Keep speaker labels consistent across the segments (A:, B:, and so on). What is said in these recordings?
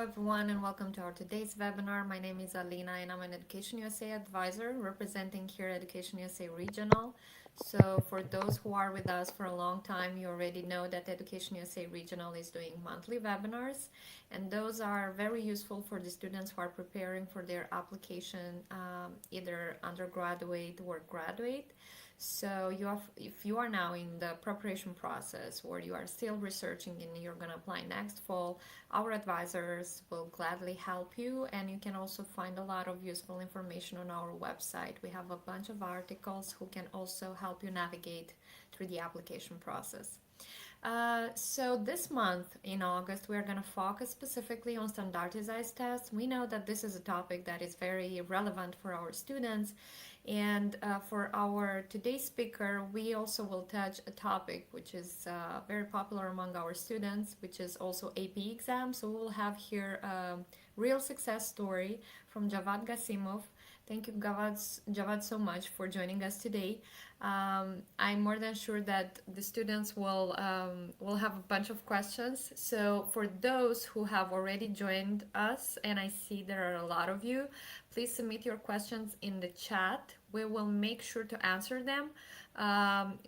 A: everyone, and welcome to our today's webinar. My name is Alina, and I'm an Education USA advisor representing here Education USA Regional. So, for those who are with us for a long time, you already know that Education USA Regional is doing monthly webinars, and those are very useful for the students who are preparing for their application, either undergraduate or graduate. So if you are now in the preparation process or you are still researching and you're going to apply next fall, our advisors will gladly help you, and you can also find a lot of useful information on our website. We have a bunch of articles who can also help you navigate through the application process. So this month in August, we are going to focus specifically on standardized tests. We know that this is a topic that is very relevant for our students. And for our today's speaker, we also will touch a topic which is very popular among our students, which is also AP exam. So we'll have here a real success story from Javad Gasimov. Thank you, Javad, so much for joining us today. I'm more than sure that the students will have a bunch of questions. So for those who have already joined us, and I see there are a lot of you, please submit your questions in the chat. We will make sure to answer them.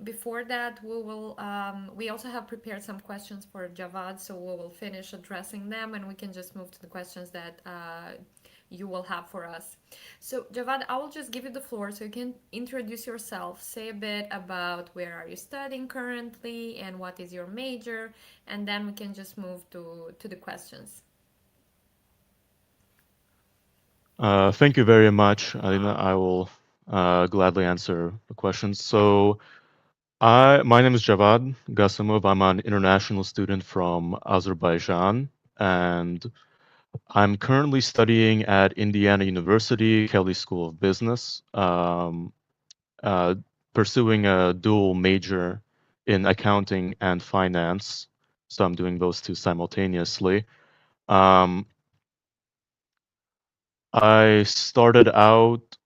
A: Before that, we also have prepared some questions for Javad, so we will finish addressing them, and we can just move to the questions that you will have for us. So Javad, I will just give you the floor so you can introduce yourself, say a bit about where are you studying currently and what is your major, and then we can just move to the questions.
B: Thank you very much, Alina. I will gladly answer the questions. So, my name is Javad Gasimov. I'm an international student from Azerbaijan, and I'm currently studying at Indiana University, Kelley School of Business, uh, pursuing a dual major in accounting and finance. So I'm doing those two simultaneously. Um, I started out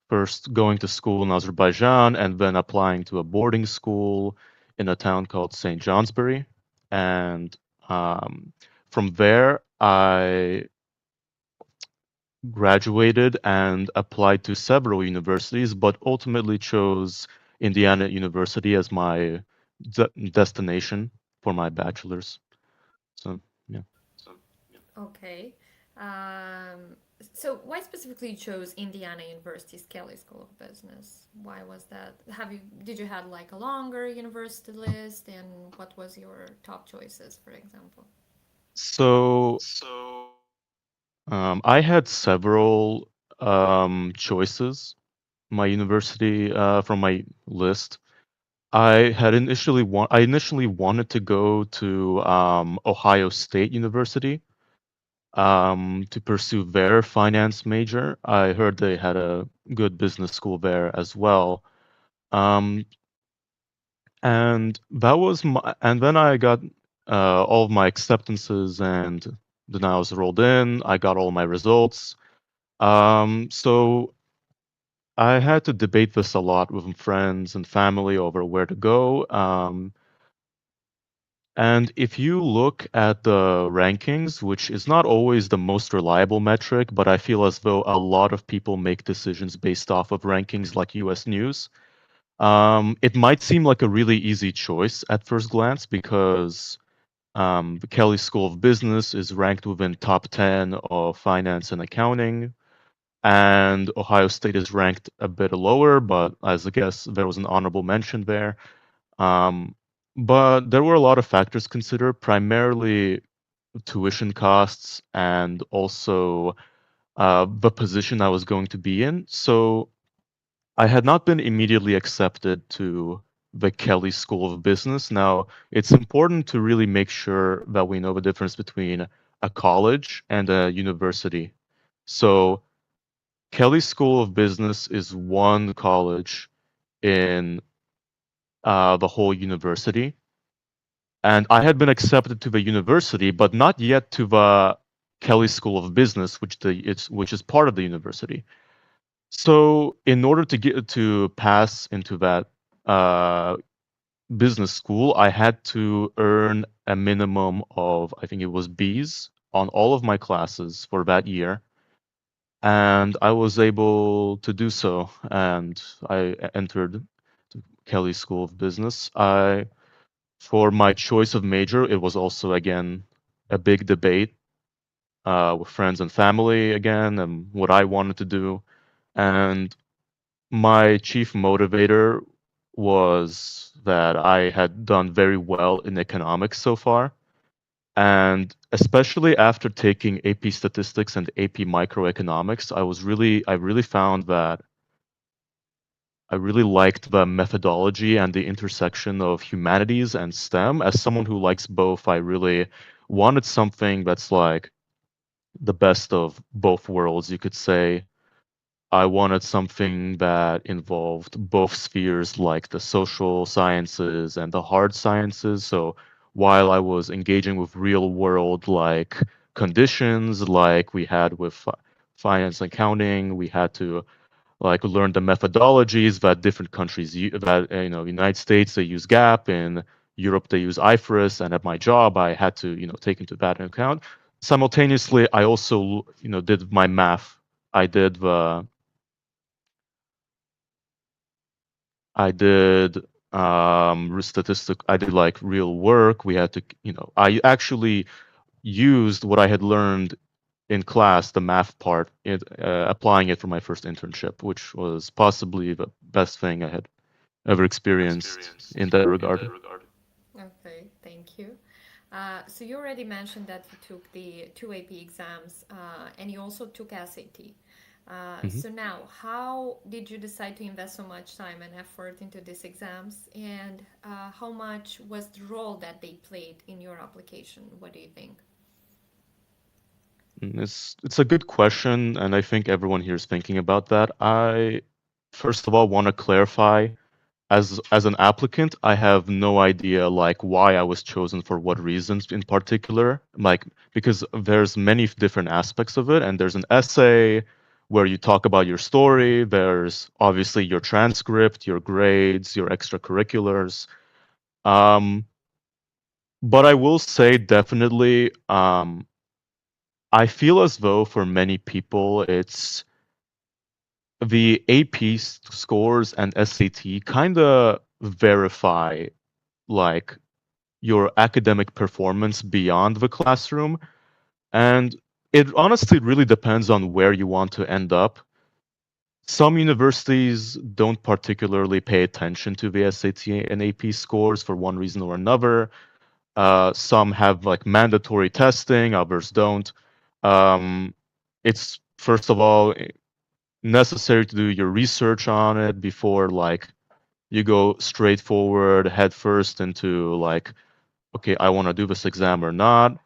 B: first going to school in Azerbaijan and then applying to a boarding school in a town called St. Johnsbury. And from there, I graduated and applied to several universities, but ultimately chose Indiana University as my destination for my bachelor's. So, yeah.
A: Okay. Um, so why specifically you chose Indiana University's Kelley School of Business? Why was that? Did you had like a longer university list, and what was your top choices, for example?
B: So, I had several choices. My university from my list. I initially wanted to go to Ohio State University to pursue their finance major. I heard they had a good business school there as well. Um, and then I got all of my acceptances and denials rolled in. I got all my results. So I had to debate this a lot with friends and family over where to go. And if you look at the rankings, which is not always the most reliable metric, but I feel as though a lot of people make decisions based off of rankings like US News, it might seem like a really easy choice at first glance because the Kelley School of Business is ranked within top 10 of finance and accounting, and Ohio State is ranked a bit lower, but as I guess there was an honorable mention there. Um, but there were a lot of factors considered, primarily tuition costs and also the position I was going to be in. So I had not been immediately accepted to the Kelley School of Business. Now, it's important to really make sure that we know the difference between a college and a university. So Kelley School of Business is one college in the whole university. And I had been accepted to the university, but not yet to the Kelley School of Business, which is part of the university. So, in order to get to pass into that uh, business school, I had to earn a minimum of, I think it was B's on all of my classes for that year, and I was able to do so, and I entered the Kelley School of Business. For my choice of major, it was also again a big debate with friends and family again, and what I wanted to do. And my chief motivator was that I had done very well in economics so far. And especially after taking AP statistics and AP microeconomics, I really found that I really liked the methodology and the intersection of humanities and STEM. As someone who likes both, I really wanted something that's like the best of both worlds, you could say. I wanted something that involved both spheres, like the social sciences and the hard sciences. So while I was engaging with real world like conditions, like we had with finance and accounting, we had to like learn the methodologies that different countries that United States they use GAAP, in Europe they use IFRS, and at my job I had to take into that into account. Simultaneously, I also did my math. I did the I did statistic. I did like real work. We had to I actually used what I had learned in class, the math part, applying it for my first internship, which was possibly the best thing I had ever experienced in that regard.
A: Okay, thank you. So you already mentioned that you took the two AP exams and you also took SAT.
B: Mhm.
A: So now, how did you decide to invest so much time and effort into these exams, and how much was the role that they played in your application? What do you think?
B: It's a good question, and I think everyone here is thinking about that. I first of all want to clarify, as an applicant, I have no idea like why I was chosen for what reasons in particular. Like because there's many different aspects of it, and there's an essay where you talk about your story. There's obviously your transcript, your grades, your extracurriculars. Um, but I will say definitely, I feel as though for many people, it's the AP scores and SAT kind of verify like your academic performance beyond the classroom. And it honestly really depends on where you want to end up. Some universities don't particularly pay attention to the SAT and AP scores for one reason or another. Some have like mandatory testing, others don't. Um, it's first of all necessary to do your research on it before like you go straightforward head first into like, okay, I want to do this exam or not.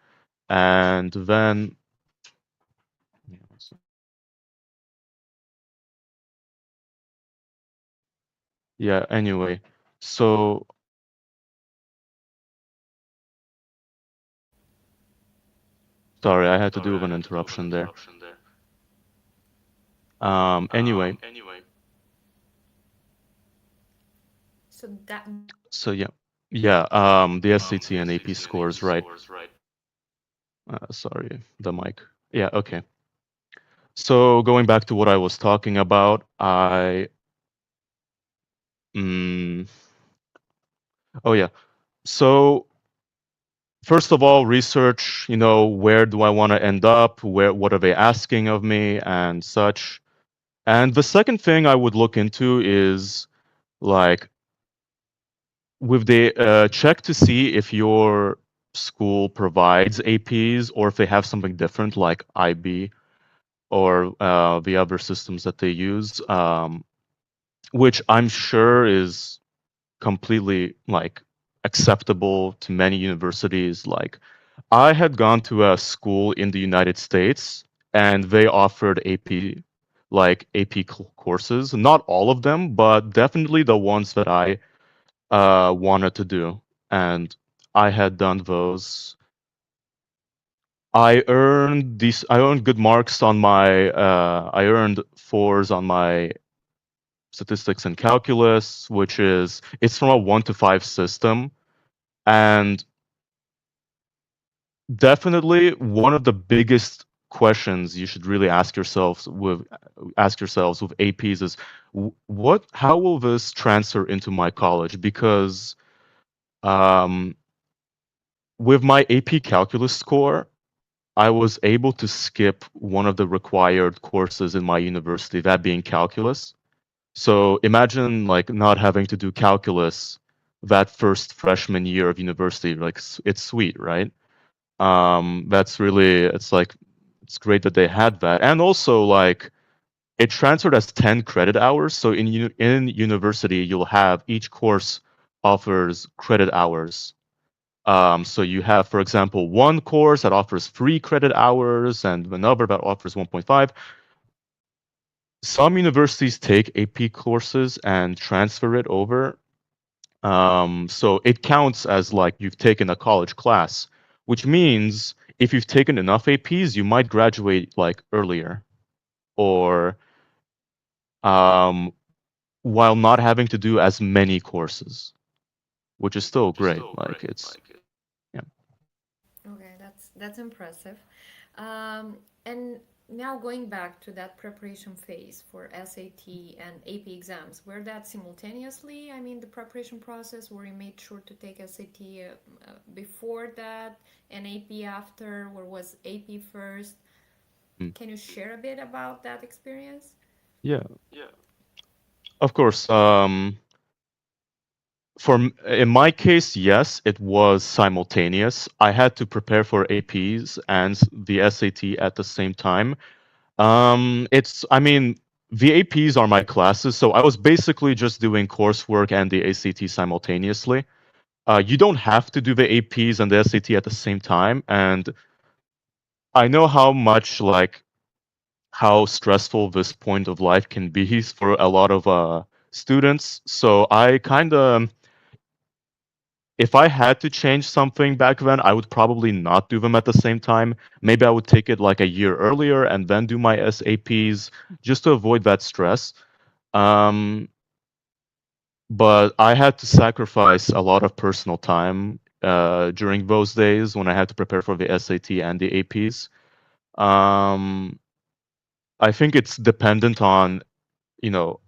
B: And then, yeah, anyway, so sorry, I had to do with an interruption there. Anyway,
A: So that
B: so yeah, yeah, the SAT and AP scores, right? Sorry, the mic. Yeah, okay. So going back to what I was talking about, mm, oh yeah. So first of all, research, where do I want to end up? What are they asking of me and such? And the second thing I would look into is like with the check to see if your school provides APs or if they have something different like IB or the other systems that they use, which I'm sure is completely like acceptable to many universities. Like I had gone to a school in the United States and they offered AP courses, not all of them, but definitely the ones that I wanted to do. And I had done those. I earned good marks on my I earned fours on my statistics and calculus, which is it's from a 1 to 5 system. And Definitely one of the biggest questions you should really ask yourselves with APs is what how will this transfer into my college? Because um, with my AP calculus score, I was able to skip one of the required courses in my university, that being calculus. So imagine like not having to do calculus that first freshman year of university. Like it's sweet, right? That's really it's like it's great that they had that, and also like it transferred as 10 credit hours. So in university, you'll have each course offers credit hours. So you have, for example, one course that offers 3 credit hours and another that offers 1.5. Some universities take AP courses and transfer it over. So it counts as like you've taken a college class, which means if you've taken enough APs, you might graduate like earlier or um, while not having to do as many courses, which is still great. Like it's yeah.
A: Okay, that's impressive. Um, and now going back to that preparation phase for SAT and AP exams, were that simultaneously? I mean, the preparation process where you made sure to take SAT before that and AP after, or was AP first?
B: Mm.
A: Can you share a bit about that experience?
B: Yeah, of course. In my case, yes, it was simultaneous. I had to prepare for APs and the SAT at the same time. I mean, the APs are my classes, so I was basically just doing coursework and the ACT simultaneously. You don't have to do the APs and the SAT at the same time, and I know how much like how stressful this point of life can be for a lot of students. So I kind of if I had to change something back then, I would probably not do them at the same time. Maybe I would take it like a year earlier and then do my SAPs just to avoid that stress. Um, but I had to sacrifice a lot of personal time during those days when I had to prepare for the SAT and the APs. Um, I think it's dependent on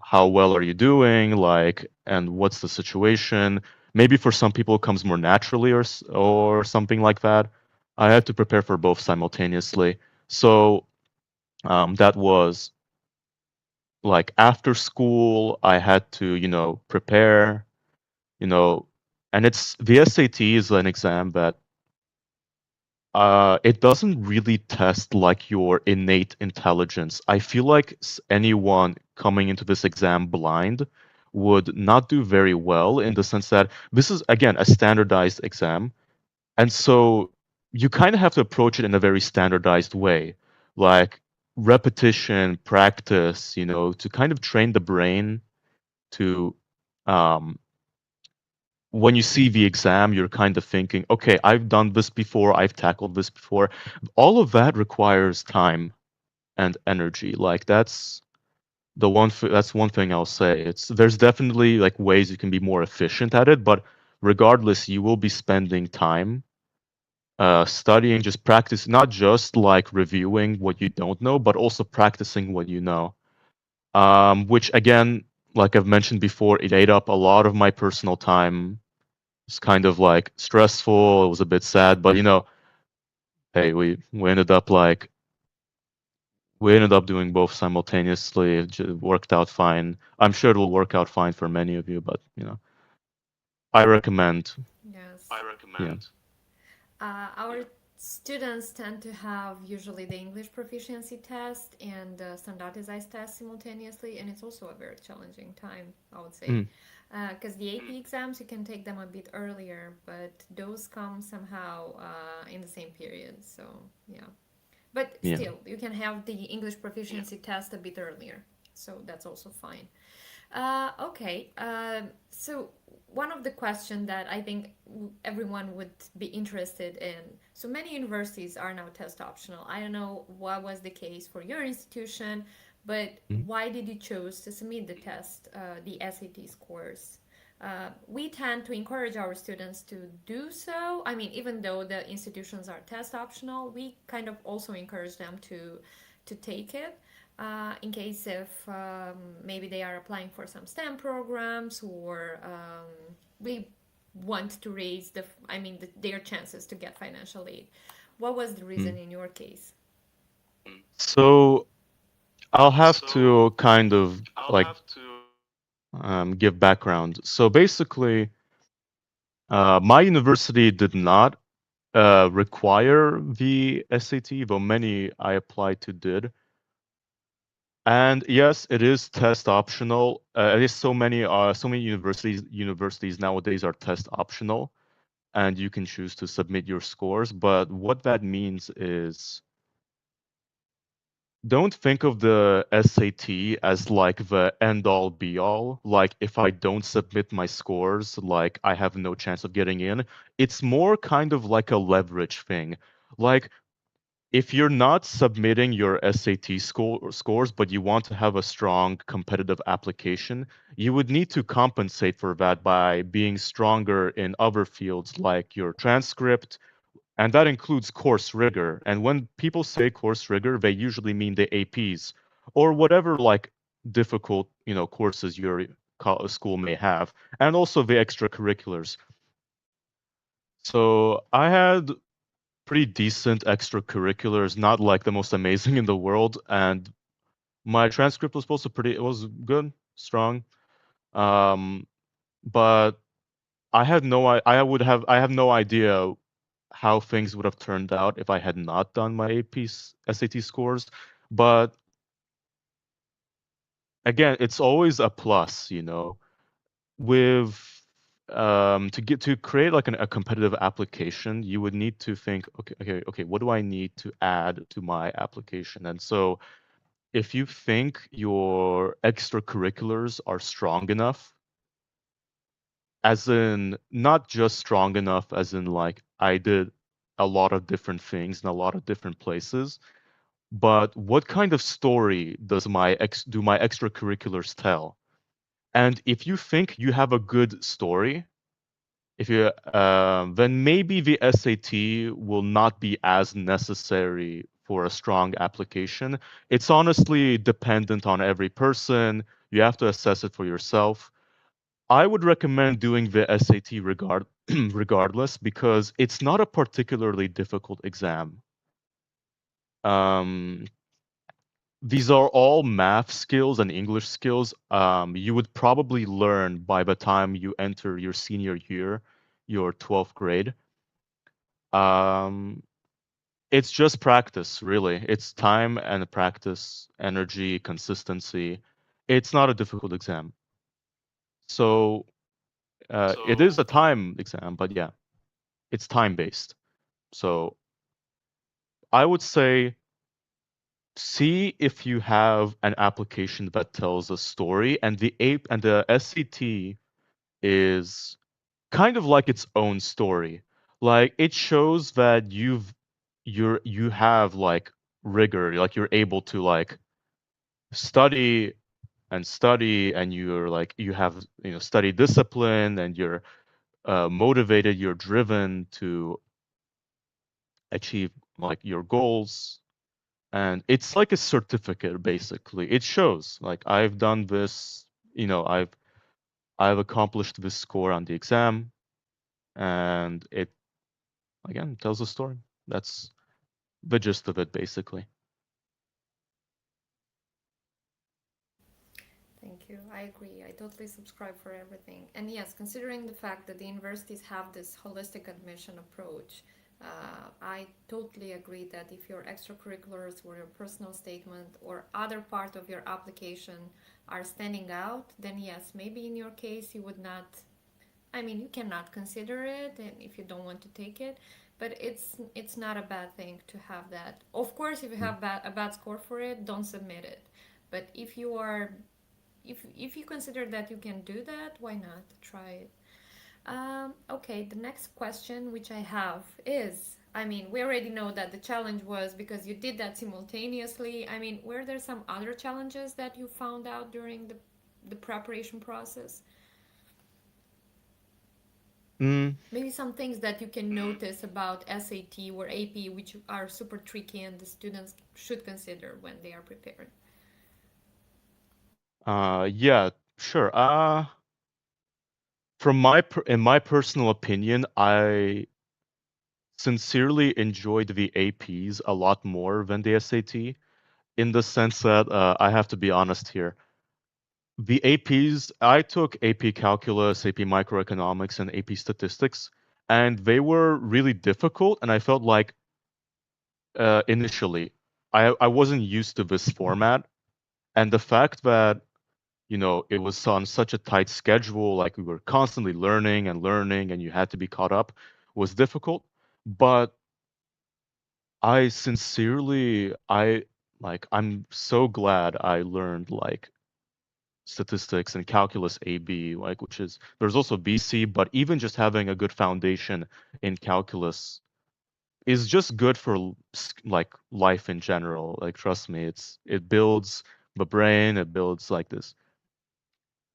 B: how well are you doing, like, and what's the situation. Maybe for some people it comes more naturally or something like that. I had to prepare for both simultaneously. So that was like after school, I had to, prepare, you know, and it's the SAT is an exam that it doesn't really test like your innate intelligence. I feel like anyone coming into this exam blind would not do very well in the sense that this is again a standardized exam, and so you kind of have to approach it in a very standardized way, like repetition, practice, to kind of train the brain to um, when you see the exam, you're kind of thinking, okay, I've done this before, I've tackled this before. All of that requires time and energy. Like that's one thing I'll say. There's definitely like ways you can be more efficient at it, but regardless, you will be spending time studying, just practice, not just like reviewing what you don't know, but also practicing what you know. Which again, like I've mentioned before, it ate up a lot of my personal time. It's kind of like stressful. It was a bit sad, but hey, we ended up doing both simultaneously. It worked out fine. I'm sure it will work out fine for many of you, but I recommend.
A: Yes.
B: Yeah.
A: Our students tend to have usually the English proficiency test and the standardized test simultaneously, and it's also a very challenging time, I would say.
B: Mm,
A: Because the AP exams, you can take them a bit earlier, but those come somehow in the same period. So, yeah. But
B: yeah.
A: still, you can have the English proficiency test a bit earlier. So, that's also fine. Okay. So one of the questions that I think everyone would be interested in. So many universities are now test optional. I don't know what was the case for your institution, but
B: Mm.
A: why did you choose to submit the test, the SAT scores? We tend to encourage our students to do so. I mean, even though the institutions are test optional, we kind of also encourage them to take it in case if maybe they are applying for some STEM programs or we want to raise their chances to get financial aid. What was the reason
B: Mm.
A: in your case?
B: So I'll have to kind of like give background. So basically, my university did not require the SAT, though many I applied to did. And yes, it is test optional. At least so many universities nowadays are test optional, and you can choose to submit your scores. But what that means is don't think of the SAT as like the end all be all. Like if I don't submit my scores, like I have no chance of getting in. It's more kind of like a leverage thing. Like if you're not submitting your SAT scores, but you want to have a strong competitive application, you would need to compensate for that by being stronger in other fields like your transcript, and that includes course rigor. And when people say course rigor, they usually mean the APs or whatever like difficult, courses your school may have, and also the extracurriculars. So I had pretty decent extracurriculars, not like the most amazing in the world, and my transcript was also it was good, strong. Um, but I have no idea how things would have turned out if I had not done my SAT scores. But again, it's always a plus, with to create like a competitive application, you would need to think, okay, what do I need to add to my application? And so if you think your extracurriculars are strong enough, as in not just strong enough as in like I did a lot of different things in a lot of different places, but what kind of story do my extracurriculars tell? And if you think you have a good story, if you then maybe the SAT will not be as necessary for a strong application. It's honestly dependent on every person. You have to assess it for yourself. I would recommend doing the SAT regardless because it's not a particularly difficult exam. Um, these are all math skills and English skills you would probably learn by the time you enter your senior year, your 12th grade. Um, it's just practice, really. It's time and practice, energy, consistency. It's not a difficult exam. So it is a time exam, but yeah, it's time based. So I would say see if you have an application that tells a story, and the SCT is kind of like its own story. Like it shows that you have like rigor, like you're able to like study and you're like you have study discipline and you're motivated, you're driven to achieve like your goals. And it's like a certificate basically. It shows like I've done this, I've accomplished this score on the exam, and it again tells a story. That's the gist of it basically.
A: Thank you. I agree. I totally subscribe for everything. And yes, considering the fact that the universities have this holistic admission approach, I totally agree that if your extracurriculars or your personal statement or other part of your application are standing out, then yes, maybe in your case you would not. I mean, you cannot consider it, and if you don't want to take it, but it's not a bad thing to have that. Of course, if you
B: Mm.
A: have a bad score for it, don't submit it. But if you consider that you can do that, why not try it? Okay, the next question which I have is, I mean, we already know that the challenge was because you did that simultaneously. I mean, were there some other challenges that you found out during the preparation process?
B: Mm,
A: Maybe some things that you can notice about SAT or AP, which are super tricky and the students should consider when they are preparing.
B: yeah, sure. In my personal opinion, I sincerely enjoyed the APs a lot more than the SAT, in the sense that I have to be honest here. The APs, I took AP Calculus, AP Microeconomics, and AP Statistics, and they were really difficult, and I felt like initially I wasn't used to this format, and the fact that it was on such a tight schedule, like we were constantly learning and learning, and you had to be caught up, was difficult. But I sincerely, I'm so glad I learned like statistics and calculus AB, like which is there's also BC, but even just having a good foundation in calculus is just good for like life in general. Like trust me, it builds the brain, it builds like this.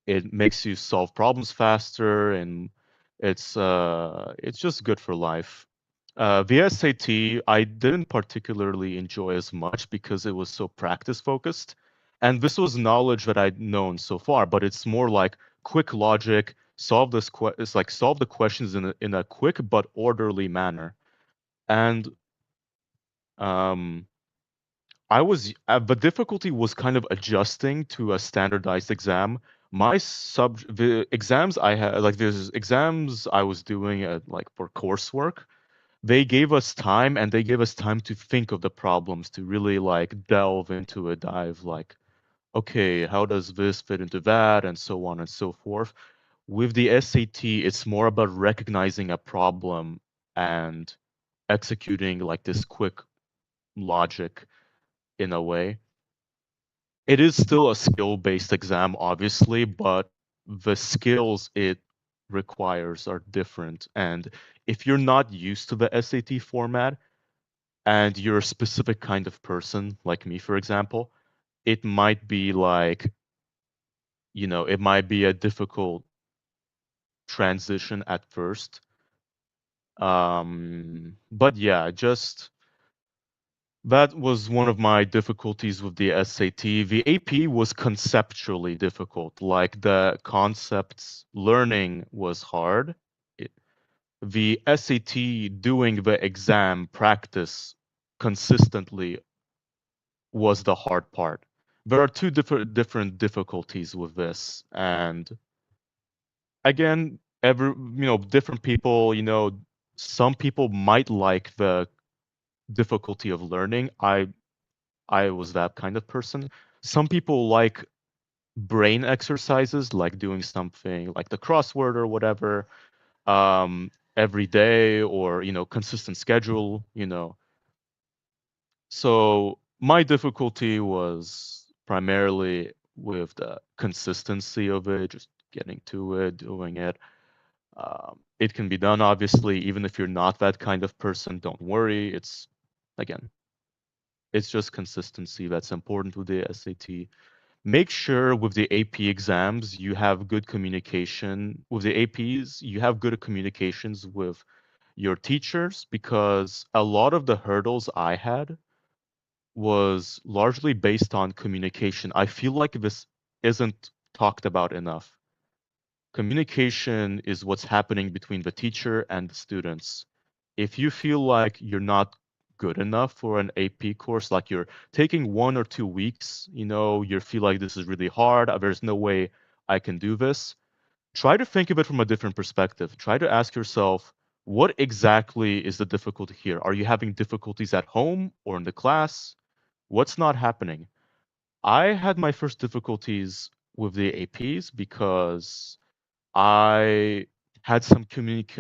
B: It makes you solve problems faster, and it's just good for life. The SAT I didn't particularly enjoy as much because it was so practice focused, and this was knowledge that I'd known so far, but it's more like quick logic, it's like solve the questions in a quick but orderly manner. And um the difficulty was kind of adjusting to a standardized exam. The exams I had, like there's exams I was doing like for coursework. They gave us time, and they gave us time to think of the problems, to really like delve into a dive, like, okay, how does this fit into that, and so on and so forth. With the SAT, it's more about recognizing a problem and executing like this quick logic in a way. It is still a skill-based exam, obviously, but the skills it requires are different. And if you're not used to the SAT format and you're a specific kind of person, like me, for example, it might be like, it might be a difficult transition at first. But yeah, just that was one of my difficulties with the SAT. The AP was conceptually difficult. Like the concepts learning was hard. It- the SAT doing the exam practice consistently was the hard part. There are two different difficulties with this, and again, different people, some people might like the difficulty of learning. I was that kind of person. Some people like brain exercises, like doing something like the crossword or whatever, every day, or consistent schedule. So my difficulty was primarily with the consistency of it, just getting to it, doing it. It can be done, obviously, even if you're not that kind of person. Don't worry. Again, it's just consistency that's important with the SAT. Make sure with the AP exams you have good communication. With the APs, you have good communications with your teachers, because a lot of the hurdles I had was largely based on communication. I feel like this isn't talked about enough. Communication is what's happening between the teacher and the students. If you feel like you're not good enough for an AP course, like you're taking 1 or 2 weeks, you feel like this is really hard, there's no way I can do this, try to think of it from a different perspective. Try to ask yourself, what exactly is the difficulty here? Are you having difficulties at home or in the class? What's not happening? I had my first difficulties with the APs because I had some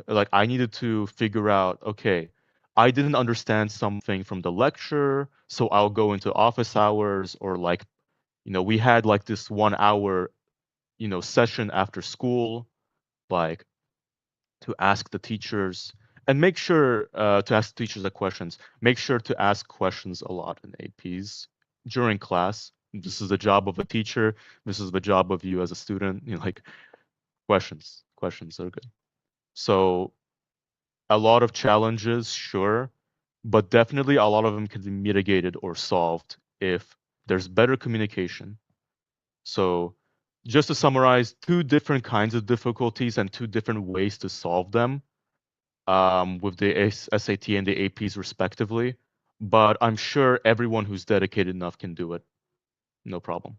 B: like I needed to figure out, okay, I didn't understand something from the lecture, so I'll go into office hours, or like, we had like this 1 hour, session after school, like to ask the teachers, and make sure to ask the teachers the questions. Make sure to ask questions a lot in APs during class. This is the job of a teacher. This is the job of you as a student. Like questions. Questions are good. So a lot of challenges, sure, but definitely a lot of them can be mitigated or solved if there's better communication. So just to summarize, two different kinds of difficulties and two different ways to solve them, with the SAT and the APs respectively. But I'm sure everyone who's dedicated enough can do it. No problem.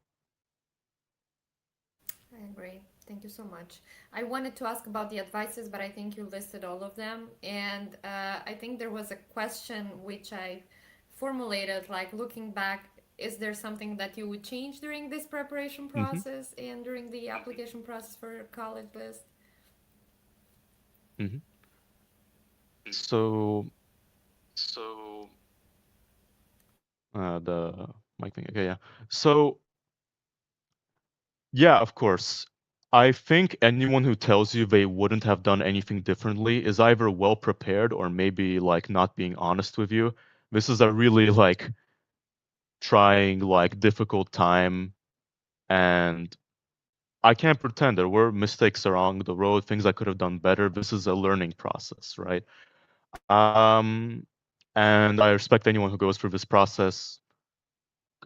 A: I agree. Thank you so much. I wanted to ask about the advices, but I think you listed all of them. And I think there was a question which I formulated, like looking back, is there something that you would change during this preparation
B: Hmm.
A: process and during the application process for your college list?
B: Hmm. So the mic thing. Okay, yeah. So yeah, of course. I think anyone who tells you they wouldn't have done anything differently is either well prepared or maybe like not being honest with you. This is a really like trying, like difficult time, and I can't pretend there were mistakes along the road, things I could have done better. This is a learning process, right? And I respect anyone who goes through this process.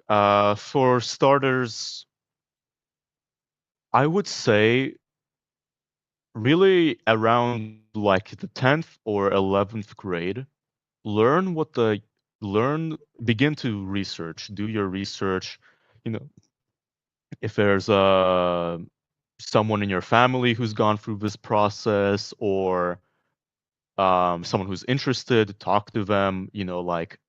B: For starters, I would say really around like the 10th or 11th grade, learn what the learn begin to research, do your research, you know, if there's someone in your family who's gone through this process or someone who's interested, talk to them, like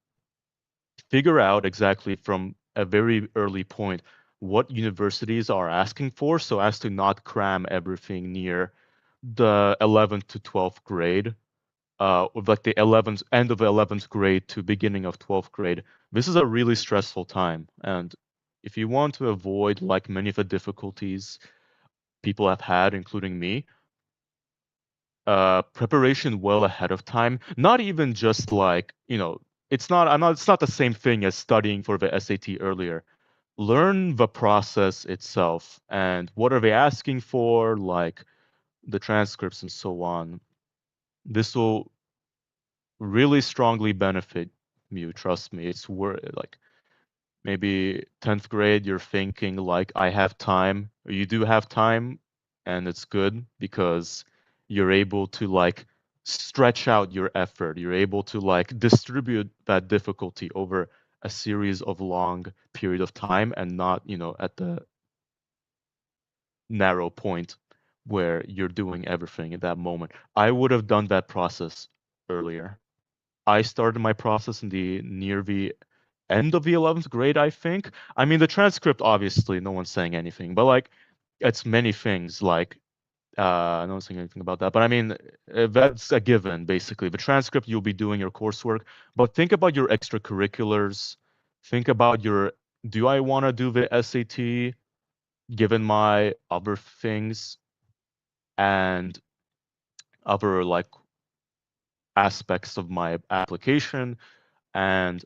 B: figure out exactly from a very early point what universities are asking for so as to not cram everything near the 11th to 12th grade, with like the 11th end of 11th grade to beginning of 12th grade. This is a really stressful time, and if you want to avoid like many of the difficulties people have had, including me, preparation well ahead of time. Not even just like, it's not the same thing as studying for the SAT earlier. Learn the process itself and what are they asking for, like the transcripts and so on. This will really strongly benefit you, trust me. It's worth like maybe 10th grade, you're thinking like, I have time. You do have time, and it's good because you're able to like stretch out your effort. You're able to like distribute that difficulty over a series of long period of time and not, at the narrow point where you're doing everything at that moment. I would have done that process earlier. I started my process in the near the end of the 11th grade, I think. I mean, the transcript, obviously, no one's saying anything, but like, it's many things. Like, no one's saying anything about that. But I mean, that's a given, basically. The transcript, you'll be doing your coursework, but think about your extracurriculars. Think about do I want to do the SAT given my other things and other like aspects of my application? And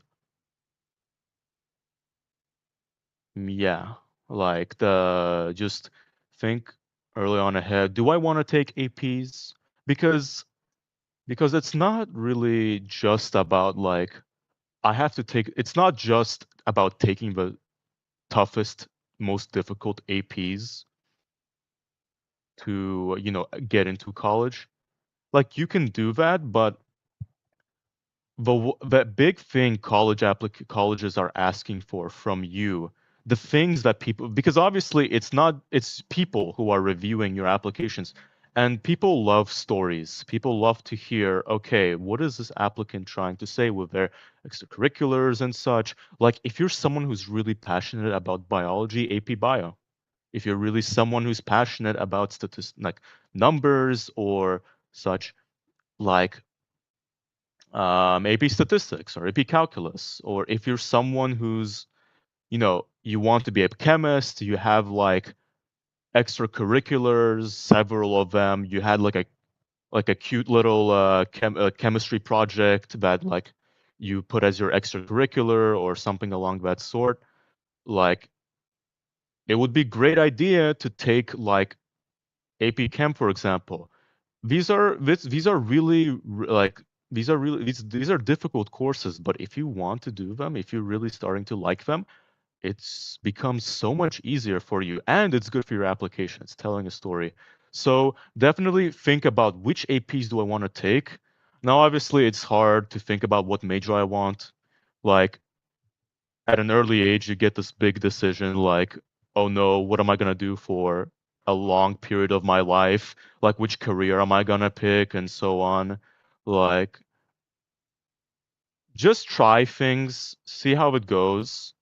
B: yeah, like just think early on ahead. Do I want to take APs? Because it's not really just about like it's not just about taking the toughest, most difficult APs to, get into college. Like you can do that, but the big thing colleges are asking for from you, the things that people, because obviously it's people who are reviewing your applications, and people love stories. People love to hear, okay, what is this applicant trying to say with their extracurriculars and such. Like if you're someone who's really passionate about biology, AP bio. If you're really someone who's passionate about like numbers or such, like AP statistics or AP calculus, or if you're someone who's, you want to be a chemist, you have like extracurriculars, several of them. You had like a cute little chemistry project that like you put as your extracurricular or something along that sort. Like it would be great idea to take like AP Chem, for example. these are really like these are difficult courses, but if you want to do them, if you're really starting to like them, it's becomes so much easier for you and it's good for your application. It's telling a story. So definitely think about which APs do I want to take. Now, obviously, it's hard to think about what major I want. Like at an early age, you get this big decision like, oh no, what am I going to do for a long period of my life? Like, which career am I going to pick and so on. Like, just try things, see how it goes.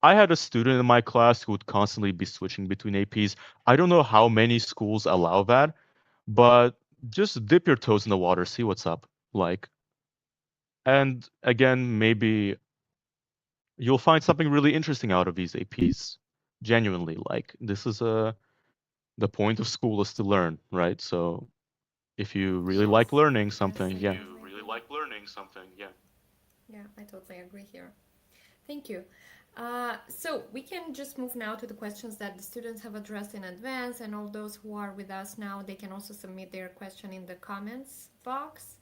B: I had a student in my class who would constantly be switching between APs. I don't know how many schools allow that, but just dip your toes in the water, see what's up. Like, and again, maybe you'll find something really interesting out of these APs. Genuinely, like this is the point of school is to learn, right? So if you really
A: Yes,
B: like learning
A: yes,
B: something,
A: I
B: yeah.
A: totally agree. Yeah, I totally agree here. Thank you. So we can just move now to the questions that the students have addressed in advance, and all those who are with us now, they can also submit their question in the comments box.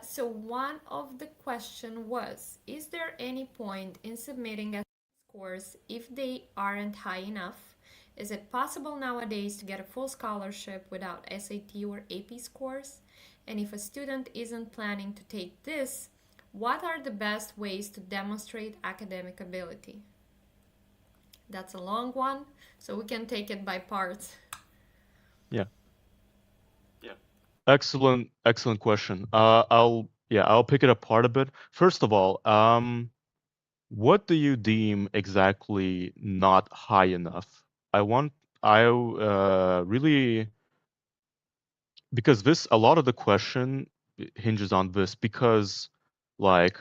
A: So one of the question was, is there any point in submitting a scores if they aren't high enough? Is it possible nowadays to get a full scholarship without SAT or AP scores? And if a student isn't planning to take this, what are the best ways to demonstrate academic ability? That's a long one, so we can take it by parts.
B: Yeah. Excellent question. I'll pick it apart a bit. First of all, what do you deem exactly not high enough? I want I really because this a lot of the question hinges on this because like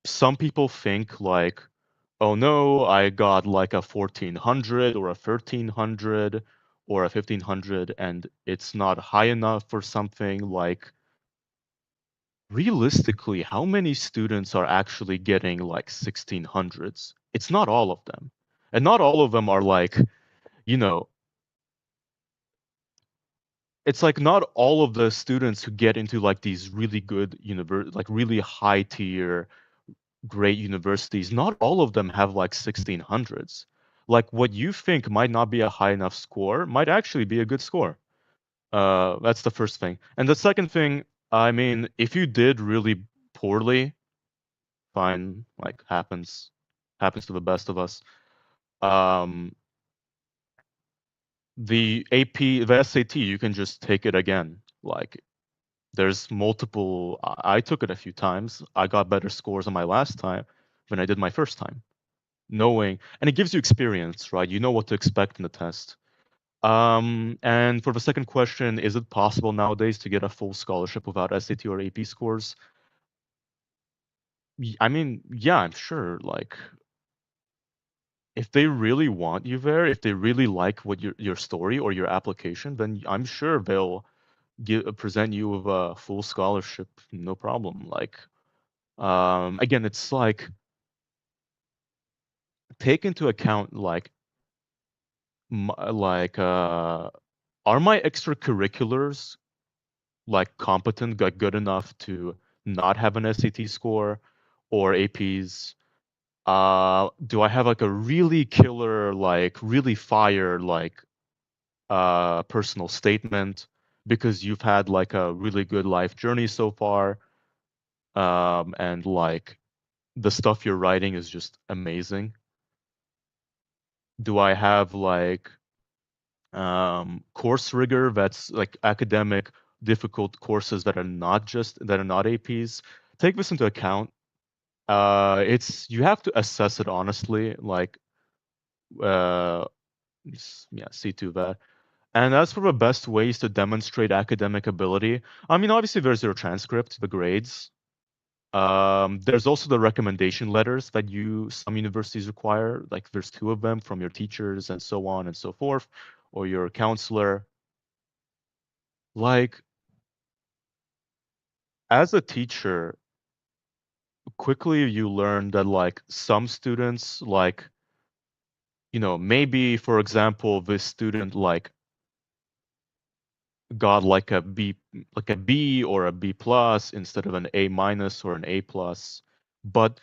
B: some people think like, oh no, I got like a 1400 or a 1300 or a 1500 and it's not high enough for something like realistically, how many students are actually getting like 1600s? It's not all of them. And not all of them are like, you know, it's like not all of the students who get into like these really good like really high tier great universities, not all of them have like 1600s. Like what you think might not be a high enough score might actually be a good score. That's the first thing. And the second thing, I mean, if you did really poorly, fine, like happens to the best of us. Um, the AP, the SAT, you can just take it again. Like there's multiple. I took it a few times. I got better scores on my last time than I did my first time. Knowing, and it gives you experience, right? You know what to expect in the test. And for the second question, is it possible nowadays to get a full scholarship without SAT or AP scores? I mean, yeah, I'm sure. Like if they really want you there, if they really like what your story or your application, then I'm sure they'll present you with a full scholarship, no problem. Like, again, it's like take into account like like are my extracurriculars like competent, like good enough to not have an SAT score or APs? Do I have like a really killer, like really fire, like personal statement because you've had like a really good life journey so far, and like the stuff you're writing is just amazing? Do I have like course rigor that's like academic difficult courses that are not APs? Take this into account. It's you have to assess it honestly, like uh, yeah, see to that. And as for the best ways to demonstrate academic ability, I mean, obviously there's your transcript, the grades. There's also the recommendation letters that some universities require. Like there's two of them from your teachers and so on and so forth, or your counselor. Like as a teacher, quickly you learn that like some students, like, maybe for example, this student like got like a B or a B plus instead of an A minus or an A plus. But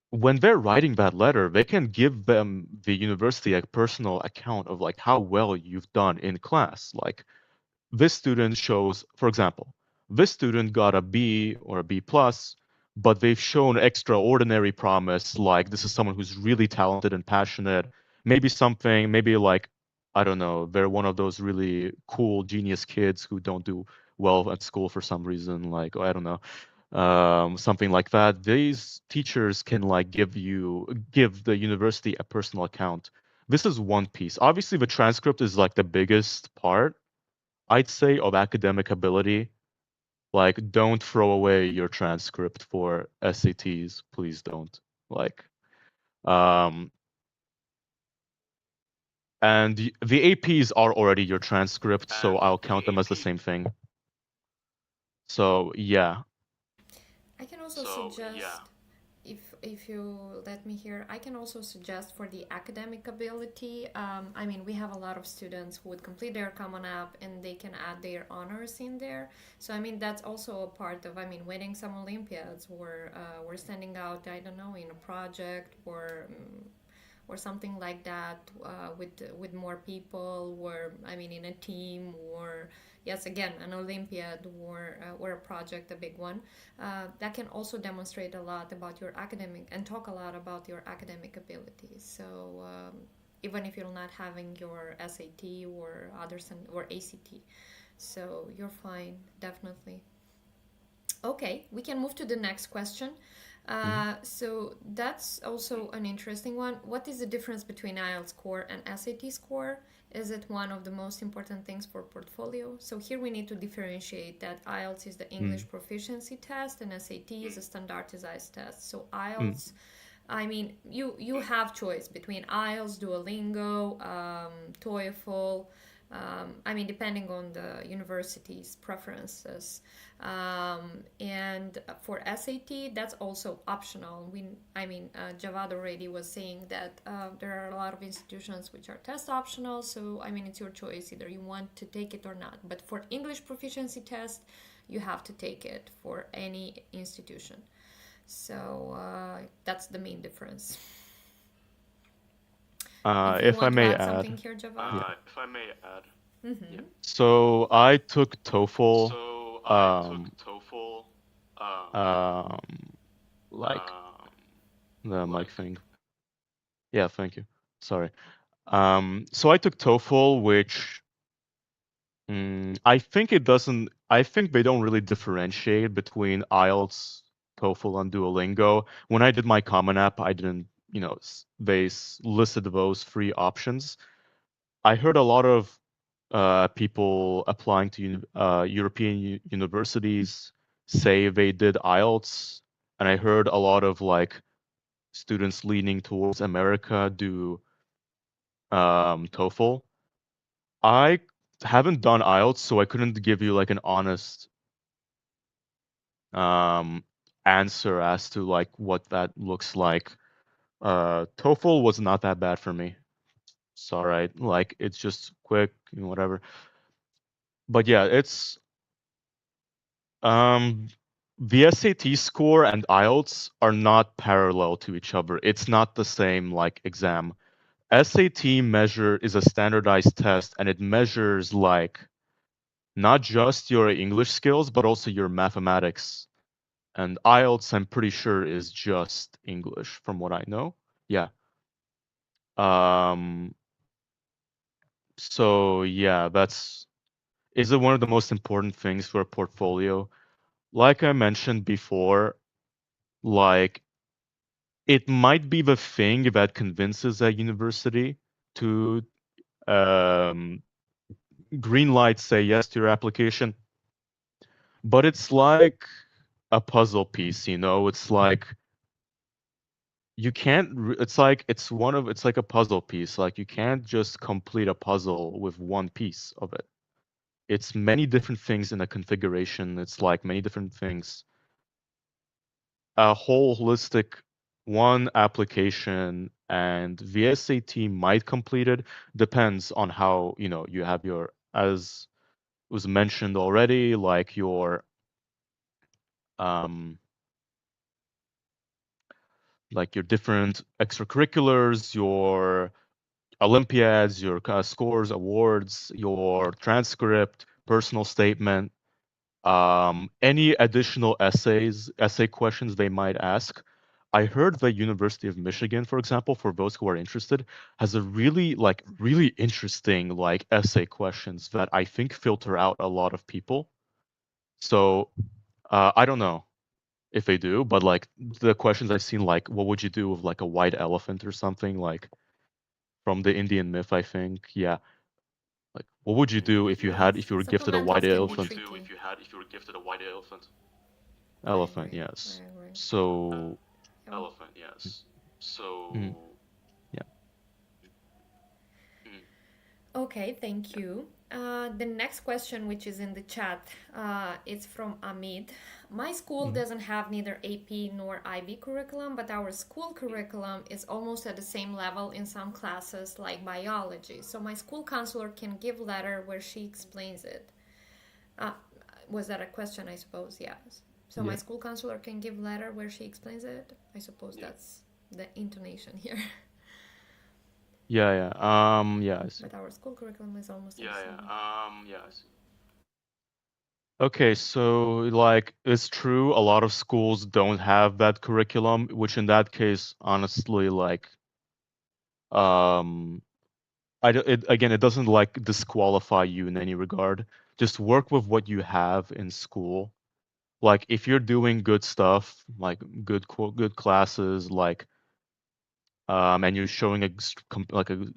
B: when they're writing that letter, they can give them the university a personal account of like how well you've done in class. Like this student shows, for example, this student got a B or a B plus, but they've shown extraordinary promise. Like this is someone who's really talented and passionate. Maybe like, I don't know, they're one of those really cool genius kids who don't do well at school for some reason. Like, I don't know, something like that. These teachers can like give the university a personal account. This is one piece. Obviously, the transcript is like the biggest part, I'd say, of academic ability. Like, don't throw away your transcript for SATs. Please don't. Like, um, and the APs are already your transcript, so I'll count them as the same thing. So yeah.
A: I can also suggest, if you let me here, I can also suggest for the academic ability. I mean, we have a lot of students who would complete their Common App and they can add their honors in there. So I mean, that's also a part of, I mean, winning some Olympiads, or we're standing out, I don't know, in a project, or something like that, with more people, or I mean in a team, or yes, again, an Olympiad, or a project, a big one, that can also demonstrate a lot about your academic and talk a lot about your academic abilities. So even if you're not having your SAT or others or ACT, so you're fine, definitely. Okay, we can move to the next question. So that's also an interesting one. What is the difference between IELTS score and SAT score? Is it one of the most important things for portfolio? So here we need to differentiate that IELTS is the
B: Mm,
A: English proficiency test and SAT is a standardized test. So
B: mm,
A: IELTS, I mean, you have choice between IELTS, Duolingo, TOEFL. I mean, depending on the university's preferences. And for SAT, that's also optional. Javad already was saying that there are a lot of institutions which are test optional. So, I mean, it's your choice, either you want to take it or not. But for English proficiency test, you have to take it for any institution. So that's the main difference. If you
B: if I
A: want to
B: may
A: add
B: add,
A: something here, Javad.
B: yeah.
C: if I may add,
B: Yeah.
A: Mm-hmm.
B: So I took TOEFL,
C: so I took
B: um,
C: TOEFL, um,
B: um, like
C: um,
B: the mic
C: like
B: thing. Yeah, thank you. Sorry. So I took TOEFL, which I think they don't really differentiate between IELTS, TOEFL, and Duolingo. When I did my Common App, I didn't, listed those three options. I heard a lot of people applying to European universities say they did IELTS, and I heard a lot of like students leaning towards America do TOEFL. I haven't done IELTS, so I couldn't give you like an honest um, answer as to like what that looks like. TOEFL was not that bad for me. It's all right. Like it's just quick, whatever. But yeah, it's um, the SAT score and IELTS are not parallel to each other. It's not the same like exam. SAT measure is a standardized test and it measures like not just your English skills but also your mathematics. And IELTS, I'm pretty sure, is just English from what I know. Yeah. Um, so yeah, that's is it one of the most important things for a portfolio. Like I mentioned before, like it might be the thing that convinces a university to um, green light say yes to your application, but it's like a puzzle piece, It's like you can't it's like it's like a puzzle piece. Like you can't just complete a puzzle with one piece of it. It's many different things in a configuration. It's like many different things. A whole holistic one application, and the SAT might complete it. Depends on how, you have your as was mentioned already, like your um, different extracurriculars, your Olympiads, your scores, awards, your transcript, personal statement, any additional essay questions they might ask. I heard the University of Michigan, for example, for those who are interested, has a really interesting essay questions that I think filter out a lot of people. So I don't know if they do, but the questions I've seen, like what would you do with like a white elephant or something, like from the Indian myth, I think. Yeah. Like what would you do if
A: Yeah,
B: if you were gifted a white
A: supplementals can be
B: elephant?
A: tricky.
C: If you were gifted a white elephant?
A: I
B: Elephant,
A: agree. I
B: yes.
A: agree.
B: So
A: Yeah.
C: Elephant, yes. So,
B: mm, yeah.
C: mm,
A: Okay, thank you. The next question, which is in the chat, it's from Amit. My school
B: Mm,
A: doesn't have neither AP nor IB curriculum, but our school curriculum is almost at the same level in some classes, like biology. So my school counselor can give letter where she explains it. Uh, was that a question? I suppose yes. So my
B: yeah.
A: school counselor can give letter where she explains it. I suppose that's the intonation here.
B: Yeah, yeah, I see.
A: But our school curriculum is almost the
C: yeah,
A: same.
C: yeah, I see.
B: Okay, so it's true a lot of schools don't have that curriculum, which in that case, honestly, um again, it doesn't disqualify you in any regard. Just work with what you have in school. Like if you're doing good stuff, like good classes, and you're showing a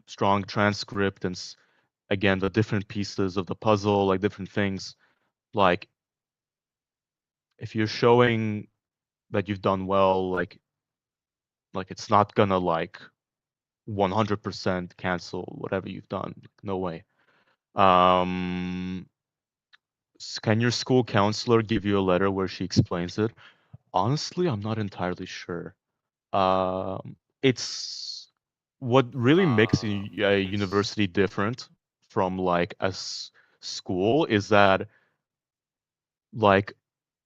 B: strong transcript and again the different pieces of the puzzle, like different things, like if you're showing that you've done well, like it's not gonna 100% cancel whatever you've done. No way. Um, can your school counselor give you a letter where she explains it? Honestly, I'm not entirely sure. It's what really makes a
C: It's
B: university different from school is that like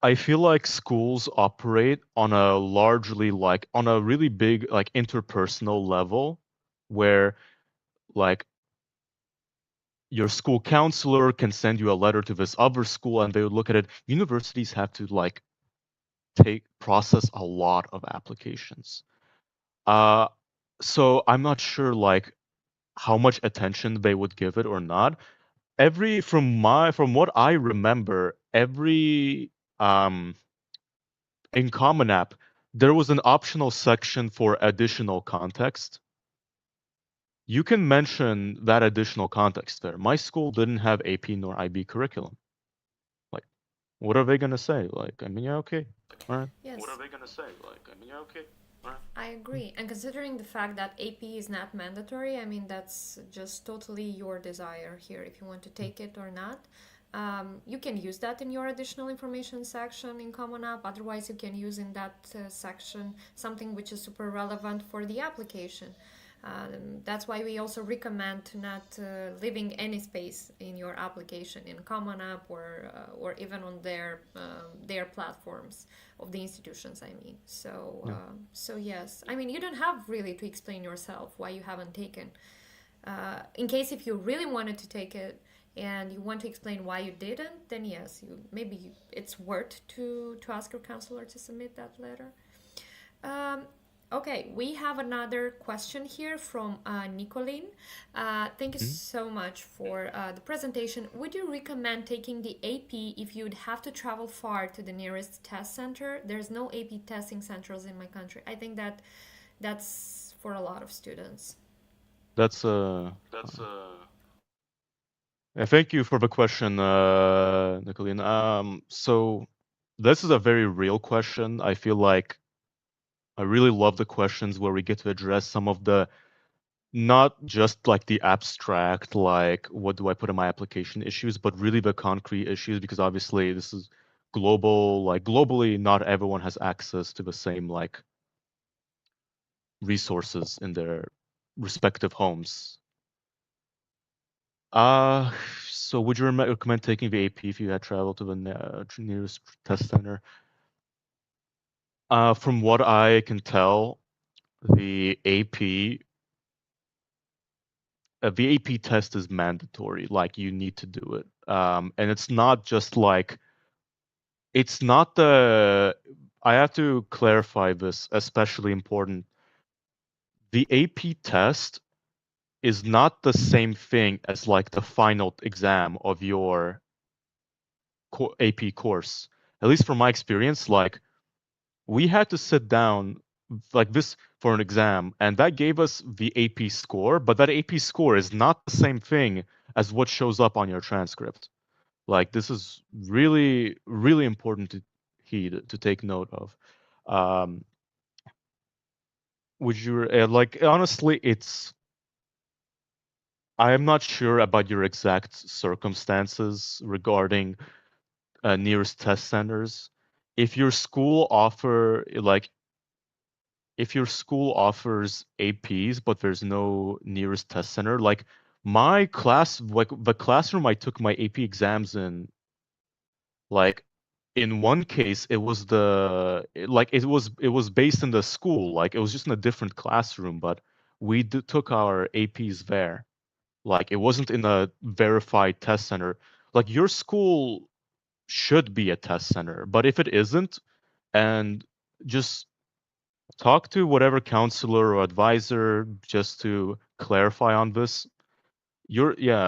B: I feel like schools operate on a largely on a really big interpersonal level where like your school counselor can send you a letter to this other school and they would look at it. Universities have to take process a lot of applications. Uh so I'm not sure how much attention they would give it or not. From what I remember, every in Common App, there was an optional section for additional context. You can mention that additional context there. My school didn't have AP nor IB curriculum. Like, what are they gonna say? Like, I mean, yeah, okay, all right.
A: Yes,
C: what are they gonna say? I mean, yeah, okay. All right.
A: I agree. And considering the fact that AP is not mandatory, I mean, that's just totally your desire here if you want to take it or not. You can use that in your additional information section in Common App. Otherwise, you can use in that section something which is super relevant for the application. That's why we also recommend not leaving any space in your application in Common App or even on their platforms of the institutions. I mean, so
B: Yeah.
A: so yes, I mean you don't have really to explain yourself why you haven't taken. In case if you really wanted to take it and you want to explain why you didn't, then yes, it's worth to ask your counselor to submit that letter. Um, okay, we have another question here from Nicolene. Thank you
B: Mhm.
A: so much for the presentation. Would you recommend taking the AP if you'd have to travel far to the nearest test center? There's no AP testing centers in my country. I think that's for a lot of students.
B: That's
C: That's
B: thank you for the question, Nicolene. So this is a very real question. I feel like I really love the questions where we get to address some of the not just the abstract, what do I put in my application issues, but really the concrete issues, because obviously this is global, globally, not everyone has access to the same resources in their respective homes. Uh, So would you recommend taking the AP if you had traveled to the nearest test center? From what I can tell, the AP the AP test is mandatory. Like you need to do it. And it's not just like it's not the. I have to clarify this, especially important. The AP test is not the same thing as like the final exam of your AP course. At least from my experience, like we had to sit down like this for an exam, and that gave us the AP score, but that AP score is not the same thing as what shows up on your transcript. Like this is really, really important to take note of. Um, would you like honestly, it's I am not sure about your exact circumstances regarding nearest test centers. If your school offer like if your school offers APs but there's no nearest test center, like my class, like the classroom I took my AP exams in, like in one case it was based in the school, like it was just in a different classroom, but we took our APs there. Like it wasn't in a verified test center. Like your school should be a test center, but if it isn't, and just talk to whatever counselor or advisor just to clarify on this.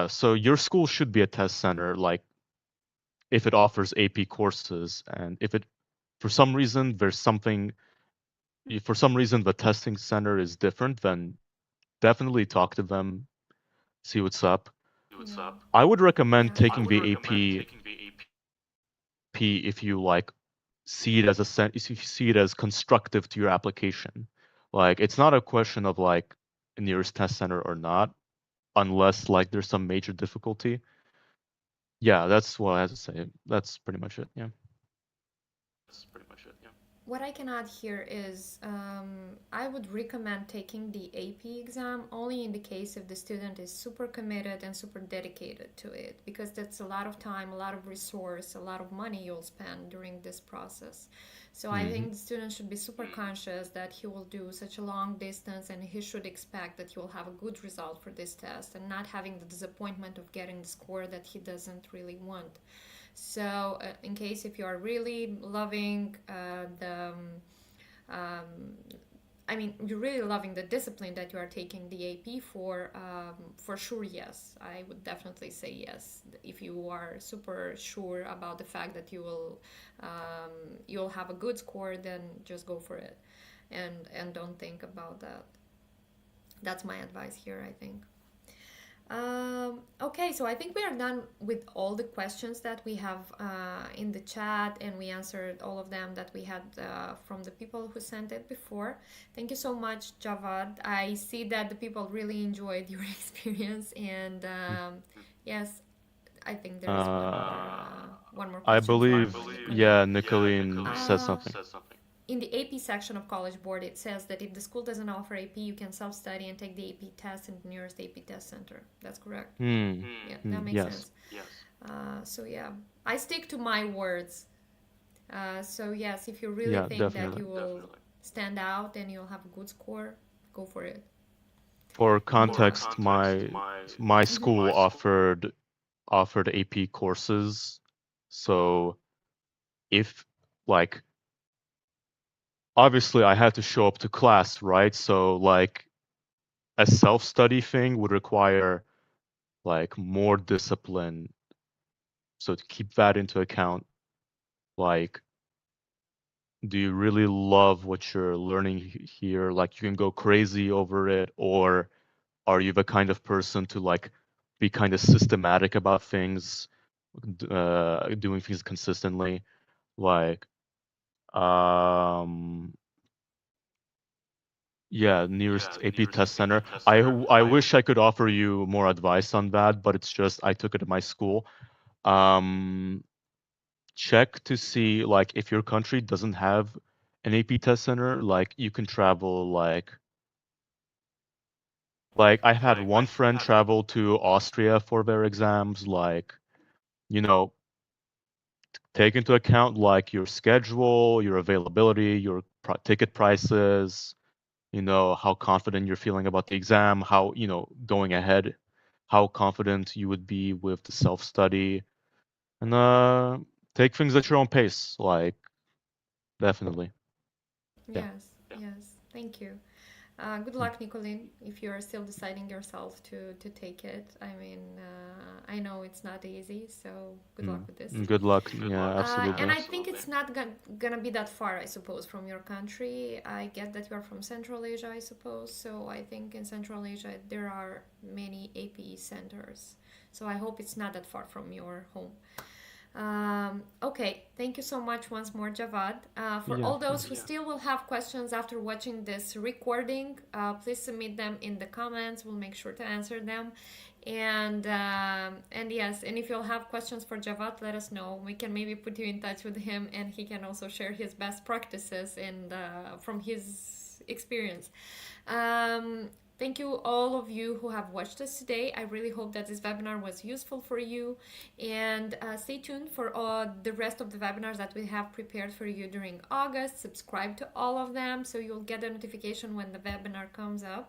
B: So your school should be a test center, like if it offers AP courses, and if it for some reason for some reason the testing center is different, then definitely talk to them, see what's up.
A: Yeah.
B: I would recommend
A: Yeah.
B: taking the AP if you like see it as if you see it as constructive to your application. Like it's not a question of like nearest test center or not, unless like there's some major difficulty. Yeah, that's what I have to say. That's pretty much it. Yeah.
A: What I can add here is I would recommend taking the AP exam only in the case if the student is super committed and super dedicated to it, because that's a lot of time, a lot of resource, a lot of money you'll spend during this process. So I
B: Hmm.
A: think the student should be super conscious that he will do such a long distance, and he should expect that he will have a good result for this test and not having the disappointment of getting the score that he doesn't really want. So, in case if you are really loving um, I mean, you're really loving the discipline that you are taking the AP for sure, yes. I would definitely say yes. If you are super sure about the fact that you'll have a good score, then just go for it, and don't think about that. That's my advice here, I think. Okay, so I think we are done with all the questions that we have in the chat, and we answered all of them that we had from the people who sent it before. Thank you so much, Javad. I see that the people really enjoyed your experience, and yes, I think there is one more
B: I
A: question from
B: believe,
A: Nicolene.
B: yeah, Nicolene said
A: Uh,
B: something.
A: in the AP section of College Board, it says that if the school doesn't offer AP, you can self-study and take the AP test in the nearest AP test center. That's correct.
B: Hmm.
A: Yeah, that makes
B: Yes.
A: sense. So yeah, I stick to my words. So yes, if you really
B: Yeah,
A: think that
B: definitely.
A: you will stand out and you'll have a good score, go for it.
B: For
A: Yeah.
B: context, my school offered AP courses. So if like obviously I had to show up to class, right? So like a self-study thing would require like more discipline. So to keep that into account, like do you really love what you're learning here? Like you can go crazy over it, or are you the kind of person to like be kind of systematic about things, doing things consistently? Like, um, yeah, nearest AP test center. I wish I could offer you more advice on that, but it's just I took it at my school. Um, check to see like if your country doesn't have an AP test center, like you can travel like Like I had one friend travel to Austria for their exams, like, you know, take into account like your schedule, your availability, your ticket prices, how confident you're feeling about the exam, how, going ahead, how confident you would be with the self-study, and take things at your own pace, like, definitely. Yeah.
A: Yes, yes. Thank you. Good
B: Mm.
A: luck, Nicolene, if you're still deciding yourself to take it. I mean, I know it's not easy, so good luck with this.
B: Good luck. Yeah,
A: And
B: absolutely.
A: I think it's not gonna be that far, I suppose, from your country. I get that you're from Central Asia, I suppose. So I think in Central Asia there are many APE centers. So I hope it's not that far from your home. Okay, thank you so much once more, Javad. For
B: Yeah,
A: all those who
B: thanks.
A: still will have questions after watching this recording, please submit them in the comments. We'll make sure to answer them. And yes, and if you'll have questions for Javad, let us know. We can maybe put you in touch with him, and he can also share his best practices and from his experience. Um, Thank you, all of you who have watched us today. I really hope that this webinar was useful for you. And stay tuned for the rest of the webinars that we have prepared for you during August. Subscribe to all of them so you'll get a notification when the webinar comes up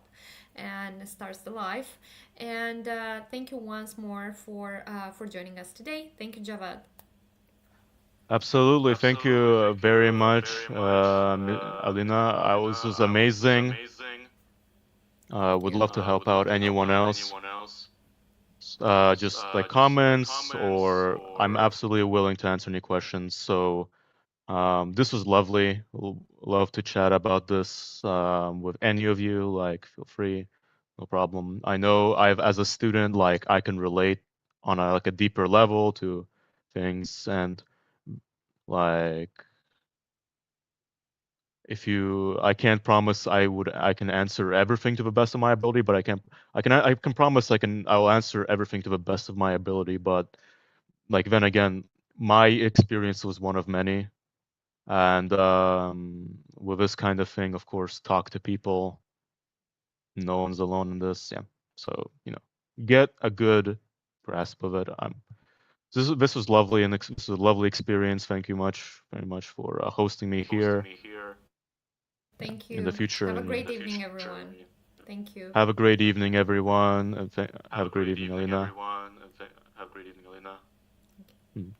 A: and starts the live. And thank you once more for joining us today. Thank you, Javad.
B: Absolutely. Thank you very much, Alina. This was amazing.
A: Thank
B: Would
A: you.
B: love to help out anyone else. Just like comments, or I'm absolutely willing to answer any questions. So this was lovely. Love to chat about this with any of you. Like, feel free, no problem. I know as a student, like I can relate on a deeper level to things, and like I can't promise I can answer everything to the best of my ability, but I can promise I will answer everything to the best of my ability. But like then again, my experience was one of many, and with this kind of thing, of course, talk to people. No one's alone in this. Yeah, so get a good grasp of it. This was lovely, and this was a lovely experience. Thank you very much for hosting me here. Yeah,
A: Thank
B: in the
A: you.
B: future.
A: Have a
B: And yeah.
A: great evening, everyone. Thank you.
B: Have a great evening, everyone, and have a great evening, Alina. Mm.